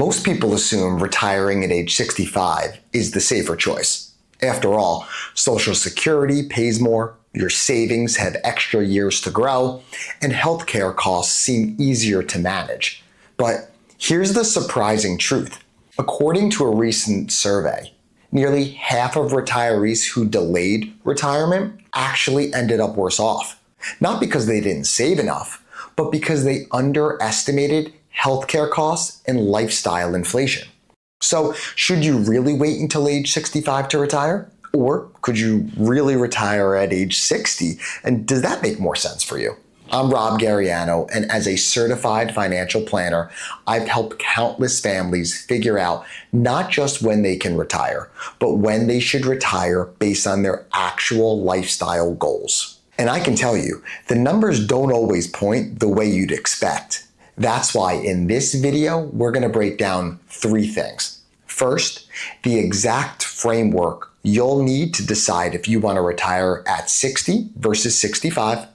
Most people assume retiring at age 65 is the safer choice. After all, Social Security pays more, your savings have extra years to grow, and healthcare costs seem easier to manage. But here's the surprising truth. According to a recent survey, nearly half of retirees who delayed retirement actually ended up worse off. Not because they didn't save enough, but because they underestimated healthcare costs and lifestyle inflation. So, should you really wait until age 65 to retire? Or could you really retire at age 60? And does that make more sense for you? I'm Rob Gariano, and as a certified financial planner, I've helped countless families figure out not just when they can retire, but when they should retire based on their actual lifestyle goals. And I can tell you, the numbers don't always point the way you'd expect. That's why in this video, we're going to break down 3 things. First, the exact framework you'll need to decide if you want to retire at 60 versus 65.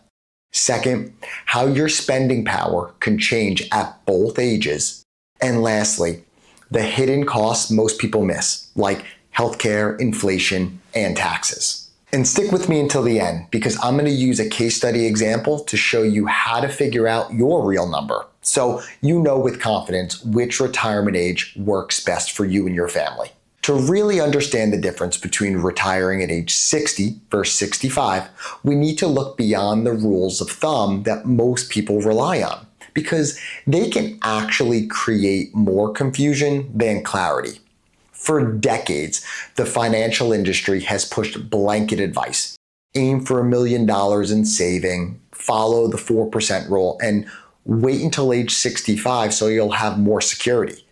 Second, how your spending power can change at both ages. And lastly, the hidden costs most people miss, like healthcare, inflation, and taxes. And stick with me until the end, because I'm going to use a case study example to show you how to figure out your real number, so you know with confidence which retirement age works best for you and your family. To really understand the difference between retiring at age 60 versus 65, we need to look beyond the rules of thumb that most people rely on, because they can actually create more confusion than clarity. For decades, the financial industry has pushed blanket advice. Aim for $1 million in saving, follow the 4% rule, and wait until age 65 so you'll have more security.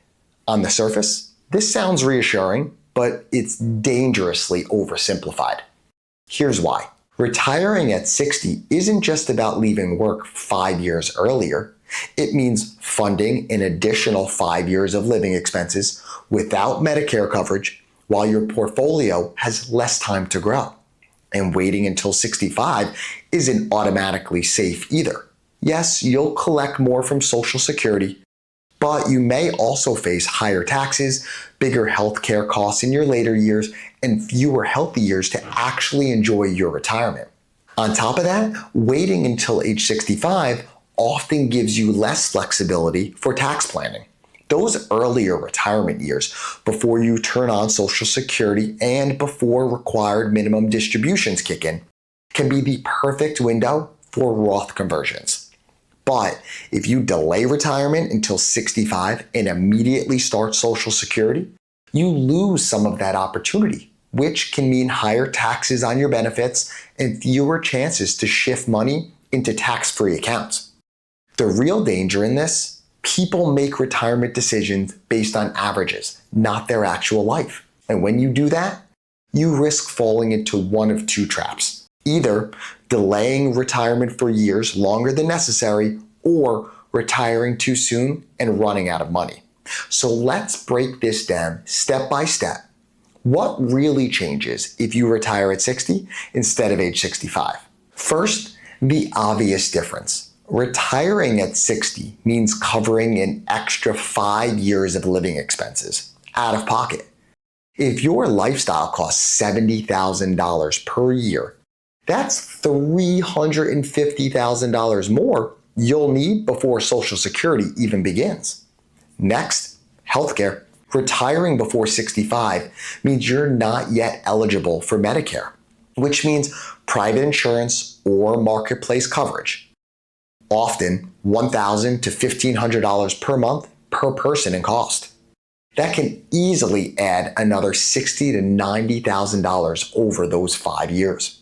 On the surface, this sounds reassuring, but it's dangerously oversimplified. Here's why. Retiring at 60 isn't just about leaving work 5 years earlier. It means funding an additional 5 years of living expenses without Medicare coverage while your portfolio has less time to grow. And waiting until 65 isn't automatically safe either. Yes, you'll collect more from Social Security, but you may also face higher taxes, bigger healthcare costs in your later years, and fewer healthy years to actually enjoy your retirement. On top of that, waiting until age 65 often gives you less flexibility for tax planning. Those earlier retirement years, before you turn on Social Security and before required minimum distributions kick in, can be the perfect window for Roth conversions. But if you delay retirement until 65 and immediately start Social Security, you lose some of that opportunity, which can mean higher taxes on your benefits and fewer chances to shift money into tax-free accounts. The real danger in this, people make retirement decisions based on averages, not their actual life. And when you do that, you risk falling into one of 2 traps. Either delaying retirement for years longer than necessary, or retiring too soon and running out of money. So let's break this down step by step. What really changes if you retire at 60 instead of age 65? First, the obvious difference. Retiring at 60 means covering an extra 5 years of living expenses out of pocket. If your lifestyle costs $70,000 per year, that's $350,000 more you'll need before Social Security even begins. Next, healthcare. Retiring before 65 means you're not yet eligible for Medicare, which means private insurance or marketplace coverage. Often $1,000 to $1,500 per month per person in cost. That can easily add another $60,000 to $90,000 over those 5 years.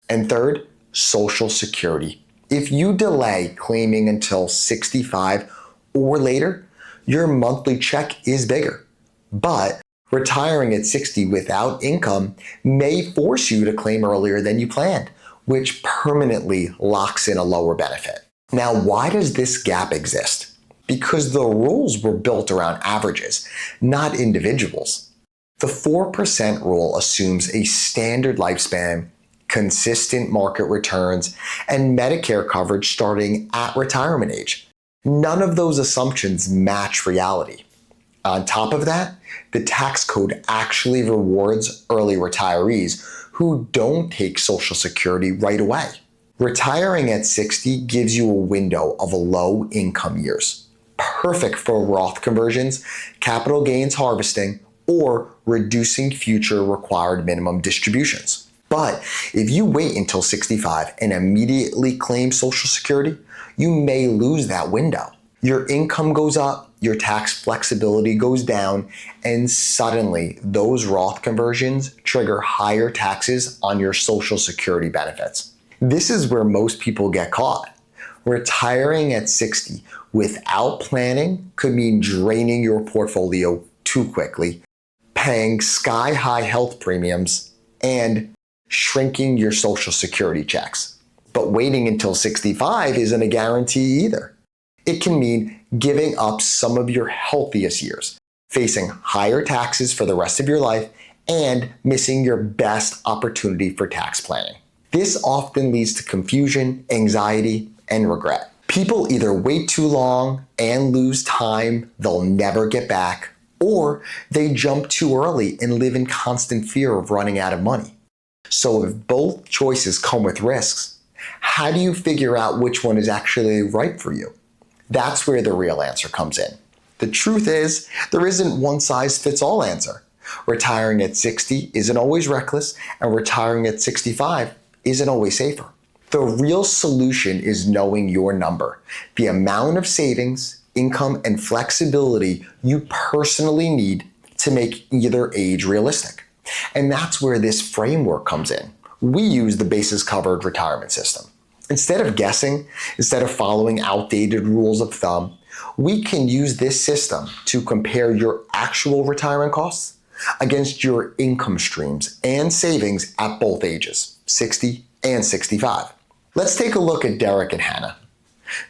And third, Social Security. If you delay claiming until 65 or later, your monthly check is bigger. But retiring at 60 without income may force you to claim earlier than you planned, which permanently locks in a lower benefit. Now, why does this gap exist? Because the rules were built around averages, not individuals. The 4% rule assumes a standard lifespan, consistent market returns, and Medicare coverage starting at retirement age. None of those assumptions match reality. On top of that, the tax code actually rewards early retirees who don't take Social Security right away. Retiring at 60 gives you a window of low income years, perfect for Roth conversions, capital gains harvesting, or reducing future required minimum distributions. But if you wait until 65 and immediately claim Social Security, you may lose that window. Your income goes up, your tax flexibility goes down, and suddenly those Roth conversions trigger higher taxes on your Social Security benefits. This is where most people get caught. Retiring at 60 without planning could mean draining your portfolio too quickly, paying sky-high health premiums, and shrinking your Social Security checks. But waiting until 65 isn't a guarantee either. It can mean giving up some of your healthiest years, facing higher taxes for the rest of your life, and missing your best opportunity for tax planning. This often leads to confusion, anxiety, and regret. People either wait too long and lose time they'll never get back, or they jump too early and live in constant fear of running out of money. So if both choices come with risks, how do you figure out which one is actually right for you? That's where the real answer comes in. The truth is, there isn't one size fits all answer. Retiring at 60 isn't always reckless, and retiring at 65 isn't always safer. The real solution is knowing your number, the amount of savings, income, and flexibility you personally need to make either age realistic. And that's where this framework comes in. We use the basis covered retirement system. Instead of guessing, instead of following outdated rules of thumb, we can use this system to compare your actual retirement costs against your income streams and savings at both ages, 60 and 65. Let's take a look at Derek and Hannah.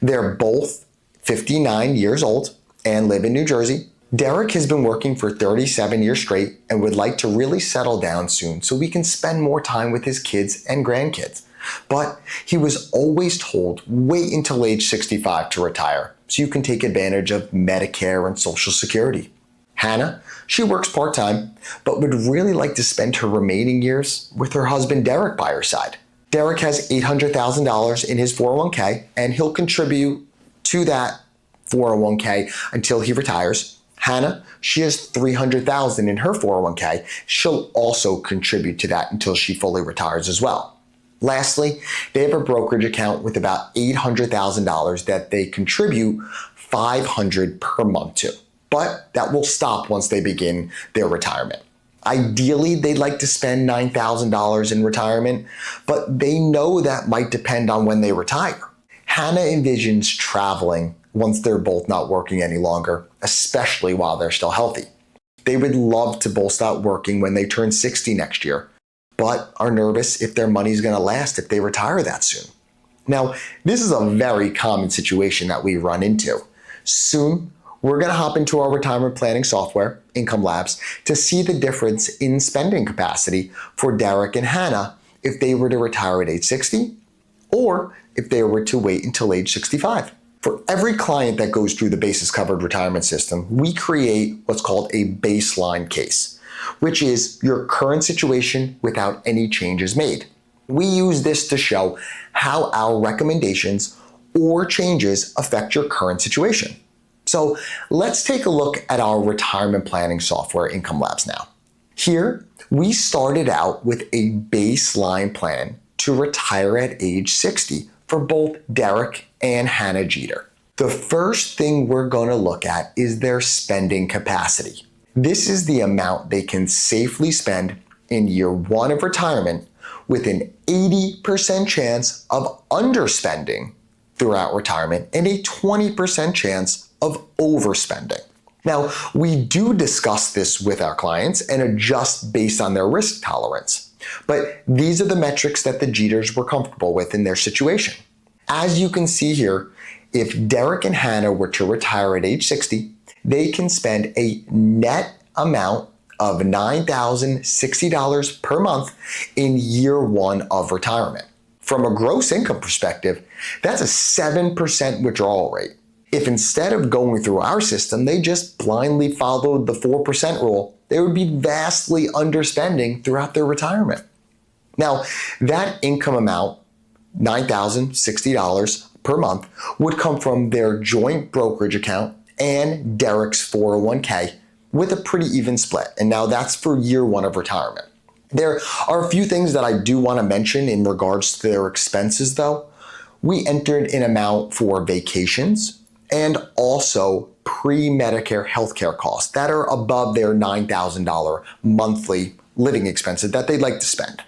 They're both 59 years old and live in New Jersey. Derek has been working for 37 years straight and would like to really settle down soon so we can spend more time with his kids and grandkids. But he was always told, wait until age 65 to retire so you can take advantage of Medicare and Social Security. Hannah, she works part-time, but would really like to spend her remaining years with her husband Derek by her side. Derek has $800,000 in his 401k, and he'll contribute to that 401k until he retires. Hannah, she has $300,000 in her 401k. She'll also contribute to that until she fully retires as well. Lastly, they have a brokerage account with about $800,000 that they contribute $500 per month to. But that will stop once they begin their retirement. Ideally, they'd like to spend $9,000 in retirement, but they know that might depend on when they retire. Hannah envisions traveling once they're both not working any longer, especially while they're still healthy. They would love to both start working when they turn 60 next year, but are nervous if their money's going to last if they retire that soon. Now, this is a very common situation that we run into. Soon, we're going to hop into our retirement planning software, Income Labs, to see the difference in spending capacity for Derek and Hannah if they were to retire at age 60 or if they were to wait until age 65. For every client that goes through the basis covered retirement system, we create what's called a baseline case, which is your current situation without any changes made. We use this to show how our recommendations or changes affect your current situation. So let's take a look at our retirement planning software, Income Labs now. Here, we started out with a baseline plan to retire at age 60 for both Derek and Hannah Jeter. The first thing we're going to look at is their spending capacity. This is the amount they can safely spend in year one of retirement with an 80% chance of underspending throughout retirement and a 20% chance of overspending. Now, we do discuss this with our clients and adjust based on their risk tolerance, but these are the metrics that the Jeters were comfortable with in their situation. As you can see here, if Derek and Hannah were to retire at age 60, they can spend a net amount of $9,060 per month in year one of retirement. From a gross income perspective, that's a 7% withdrawal rate. If instead of going through our system, they just blindly followed the 4% rule, they would be vastly underspending throughout their retirement. Now, that income amount, $9,060 per month, would come from their joint brokerage account and Derek's 401k with a pretty even split. And now that's for year one of retirement. There are a few things that I do want to mention in regards to their expenses though. We entered an amount for vacations and also pre-Medicare healthcare costs that are above their $9,000 monthly living expenses that they'd like to spend.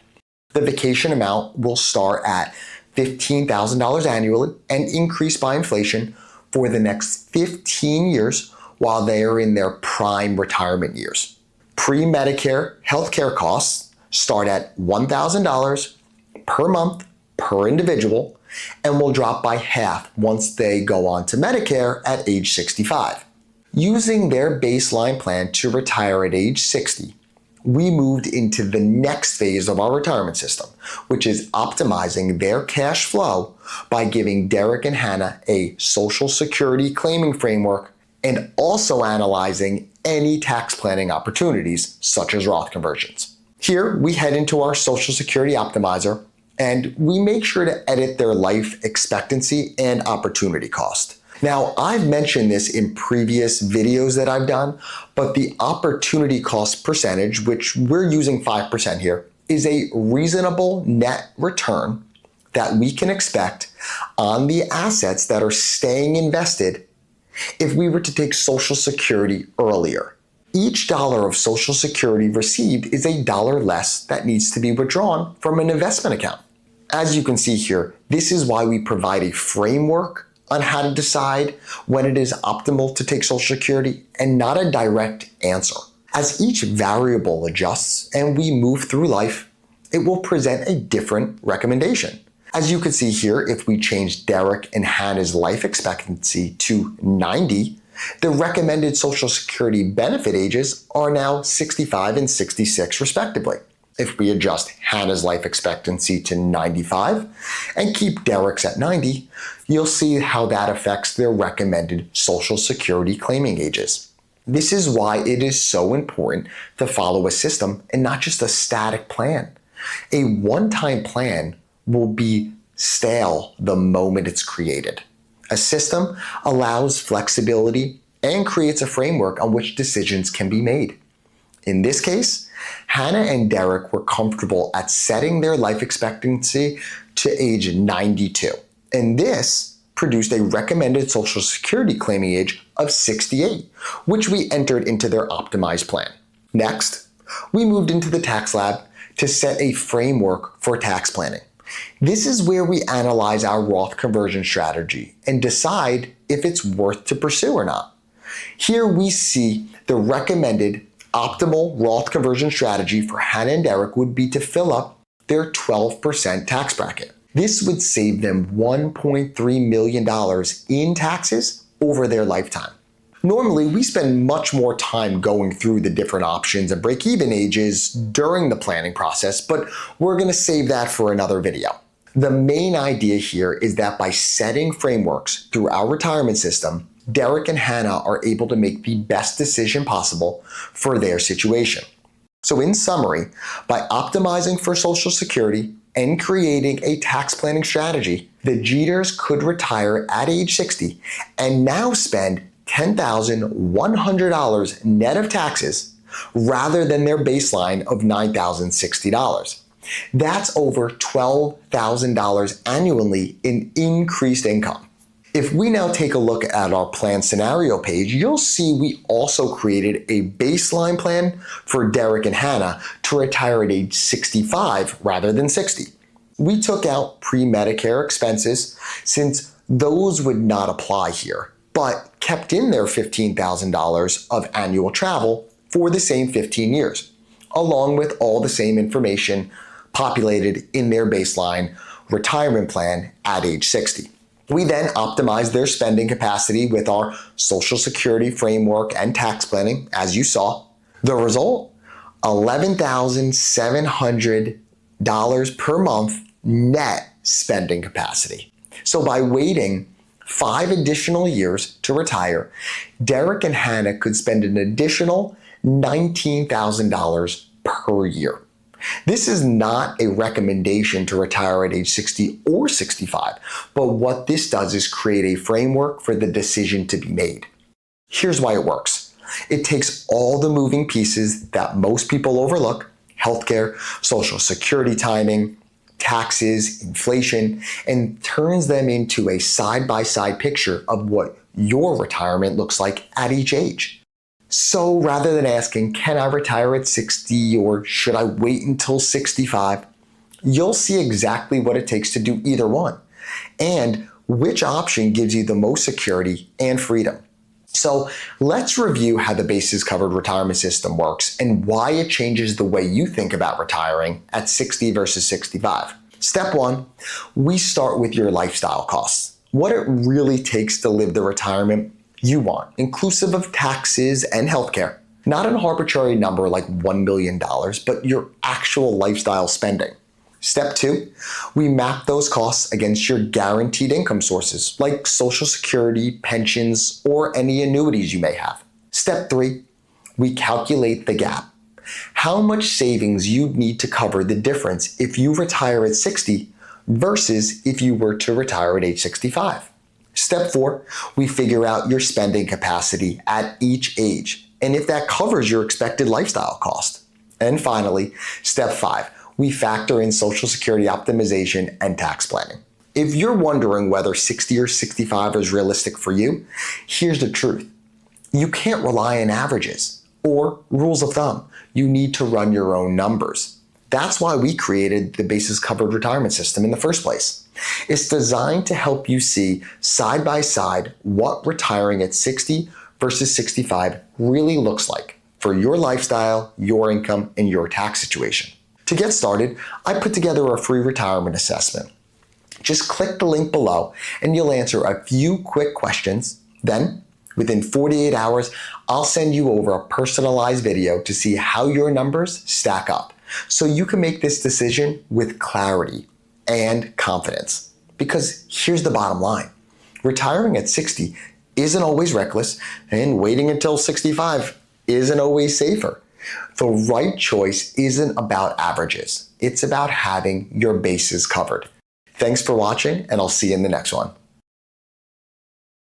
The vacation amount will start at $15,000 annually and increase by inflation for the next 15 years while they are in their prime retirement years. Pre-Medicare healthcare costs start at $1,000 per month per individual and will drop by half once they go on to Medicare at age 65. Using their baseline plan to retire at age 60, we moved into the next phase of our retirement system, which is optimizing their cash flow by giving Derek and Hannah a Social Security claiming framework and also analyzing any tax planning opportunities such as Roth conversions. Here, we head into our Social Security optimizer and we make sure to edit their life expectancy and opportunity cost. Now, I've mentioned this in previous videos that I've done, but the opportunity cost percentage, which we're using 5% here, is a reasonable net return that we can expect on the assets that are staying invested if we were to take Social Security earlier. Each dollar of Social Security received is a dollar less that needs to be withdrawn from an investment account. As you can see here, this is why we provide a framework on how to decide when it is optimal to take Social Security and not a direct answer. As each variable adjusts and we move through life, it will present a different recommendation. As you can see here, if we change Derek and Hannah's life expectancy to 90, the recommended Social Security benefit ages are now 65 and 66 respectively. If we adjust Hannah's life expectancy to 95 and keep Derek's at 90, you'll see how that affects their recommended Social Security claiming ages. This is why it is so important to follow a system and not just a static plan. A one-time plan will be stale the moment it's created. A system allows flexibility and creates a framework on which decisions can be made. In this case, Hannah and Derek were comfortable at setting their life expectancy to age 92, and this produced a recommended Social Security claiming age of 68, which we entered into their optimized plan. Next, we moved into the tax lab to set a framework for tax planning. This is where we analyze our Roth conversion strategy and decide if it's worth to pursue or not. Here we see the recommended optimal Roth conversion strategy for Hannah and Derek would be to fill up their 12% tax bracket. This would save them $1.3 million in taxes over their lifetime. Normally, we spend much more time going through the different options and break-even ages during the planning process, but we're going to save that for another video. The main idea here is that by setting frameworks through our retirement system, Derek and Hannah are able to make the best decision possible for their situation. So in summary, by optimizing for Social Security and creating a tax planning strategy, the Jeters could retire at age 60 and now spend $10,100 net of taxes rather than their baseline of $9,060. That's over $12,000 annually in increased income. If we now take a look at our plan scenario page, you'll see we also created a baseline plan for Derek and Hannah to retire at age 65 rather than 60. We took out pre-Medicare expenses since those would not apply here, but kept in their $15,000 of annual travel for the same 15 years, along with all the same information populated in their baseline retirement plan at age 60. We then optimized their spending capacity with our Social Security framework and tax planning, as you saw. The result, $11,700 per month net spending capacity. So by waiting 5 additional years to retire, Derek and Hannah could spend an additional $19,000 per year. This is not a recommendation to retire at age 60 or 65, but what this does is create a framework for the decision to be made. Here's why it works. It takes all the moving pieces that most people overlook, healthcare, Social Security timing, taxes, inflation, and turns them into a side-by-side picture of what your retirement looks like at each age. So rather than asking, can I retire at 60 or should I wait until 65? You'll see exactly what it takes to do either one and which option gives you the most security and freedom. So let's review how the basis covered retirement system works and why it changes the way you think about retiring at 60 versus 65. Step 1, we start with your lifestyle costs. What it really takes to live the retirement you want, inclusive of taxes and healthcare. Not an arbitrary number like $1 million, but your actual lifestyle spending. Step 2, we map those costs against your guaranteed income sources like Social Security, pensions, or any annuities you may have. Step 3, we calculate the gap. How much savings you'd need to cover the difference if you retire at 60 versus if you were to retire at age 65. Step 4, we figure out your spending capacity at each age and if that covers your expected lifestyle cost. And finally, step 5, we factor in Social Security optimization and tax planning. If you're wondering whether 60 or 65 is realistic for you, here's the truth. You can't rely on averages or rules of thumb. You need to run your own numbers. That's why we created the basis covered retirement system in the first place. It's designed to help you see side by side what retiring at 60 versus 65 really looks like for your lifestyle, your income, and your tax situation. To get started, I put together a free retirement assessment. Just click the link below and you'll answer a few quick questions. Then, within 48 hours, I'll send you over a personalized video to see how your numbers stack up so you can make this decision with clarity and confidence. Because here's the bottom line. Retiring at 60 isn't always reckless, and waiting until 65 isn't always safer. The right choice isn't about averages. It's about having your bases covered. Thanks for watching, and I'll see you in the next one.